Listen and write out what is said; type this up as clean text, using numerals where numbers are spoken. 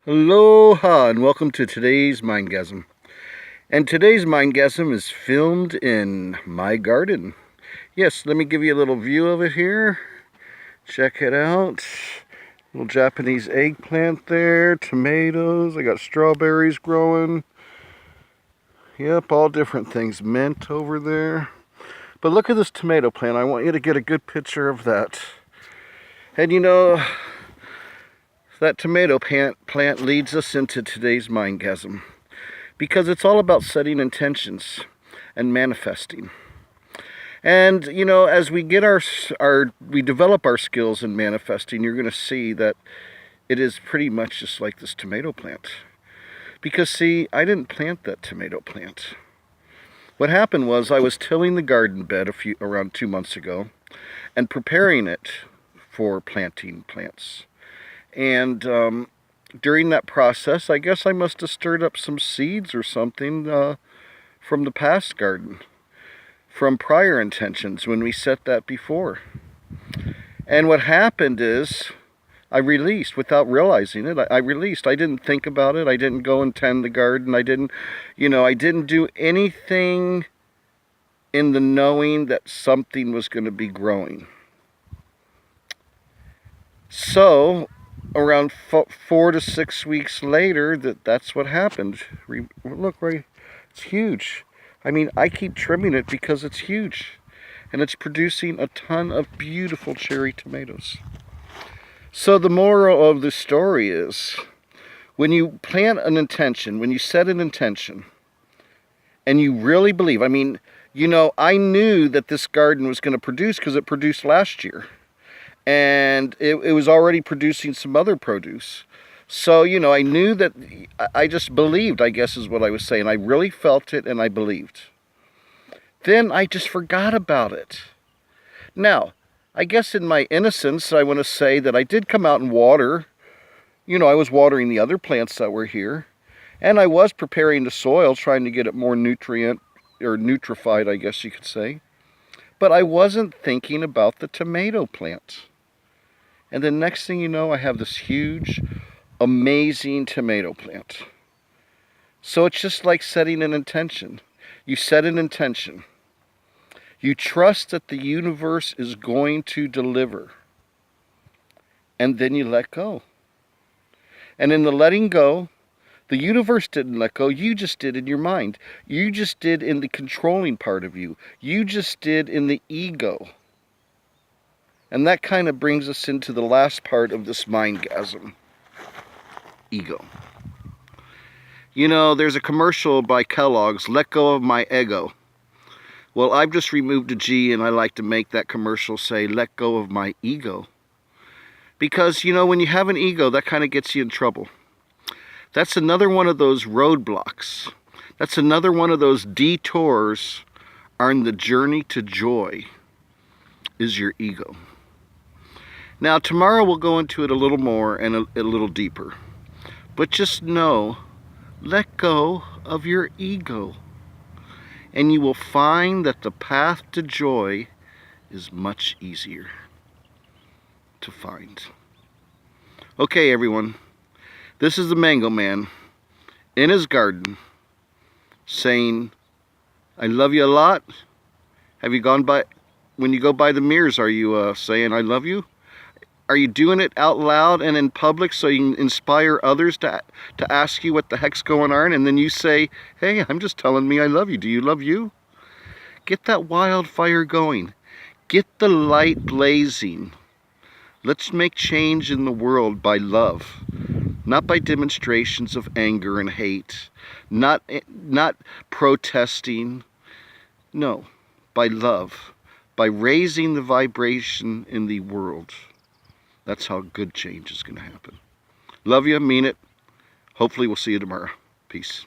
Aloha and welcome to today's Mindgasm. And today's Mindgasm is filmed in my garden. Yes, let me give you a little view of it here. Check it out. Little Japanese eggplant there, tomatoes, I got strawberries growing. Yep, all different things. Mint over there. But look at this tomato plant. I want you to get a good picture of that. And you know, that tomato plant leads us into today's Mindgasm, because it's all about setting intentions and manifesting. And you know, as we get we develop our skills in manifesting, you're going to see that it is pretty much just like this tomato plant. Because see, I didn't plant that tomato plant. What happened was I was tilling the garden bed around 2 months ago and preparing it for planting plants. And during that process, I guess I must have stirred up some seeds or something from the past garden, from prior intentions when we set that before. And what happened is I released without realizing it. I released. I didn't think about it. I didn't go and tend the garden. I didn't do anything in the knowing that something was going to be growing. So around 4 to 6 weeks later, that's what happened. Look, right, it's huge. I mean, I keep trimming it because it's huge, and it's producing a ton of beautiful cherry tomatoes. So the moral of the story is, when you plant an intention, when you set an intention, and you really believe, I mean, you know, I knew that this garden was going to produce because it produced last year. And it was already producing some other produce. So, you know, I knew that, I just believed, I guess is what I was saying. I really felt it and I believed. Then I just forgot about it. Now, I guess in my innocence, I want to say that I did come out and water. You know, I was watering the other plants that were here. And I was preparing the soil, trying to get it more nutrient, or nutrified, I guess you could say. But I wasn't thinking about the tomato plant. And the next thing you know, I have this huge, amazing tomato plant. So it's just like setting an intention. You set an intention. You trust that the universe is going to deliver. And then you let go. And in the letting go, the universe didn't let go. You just did in your mind. You just did in the controlling part of you. You just did in the ego. And that kind of brings us into the last part of this Mindgasm. Ego. You know, there's a commercial by Kellogg's, "Let Go of My Ego." Well, I've just removed a G, and I like to make that commercial say, "Let go of my ego." Because, you know, when you have an ego, that kind of gets you in trouble. That's another one of those roadblocks. That's another one of those detours on the journey to joy, is your ego. Now, tomorrow we'll go into it a little more and a little deeper. But just know, let go of your ego. And you will find that the path to joy is much easier to find. Okay, everyone. This is the Mango Man in his garden saying, I love you a lot. Have you gone by, when you go by the mirrors, are you saying I love you? Are you doing it out loud and in public so you can inspire others to ask you what the heck's going on? And then you say, hey, I'm just telling me I love you. Do you love you? Get that wildfire going. Get the light blazing. Let's make change in the world by love. Not by demonstrations of anger and hate. Not protesting. No, by love. By raising the vibration in the world. That's how good change is going to happen. Love you, mean it. Hopefully we'll see you tomorrow. Peace.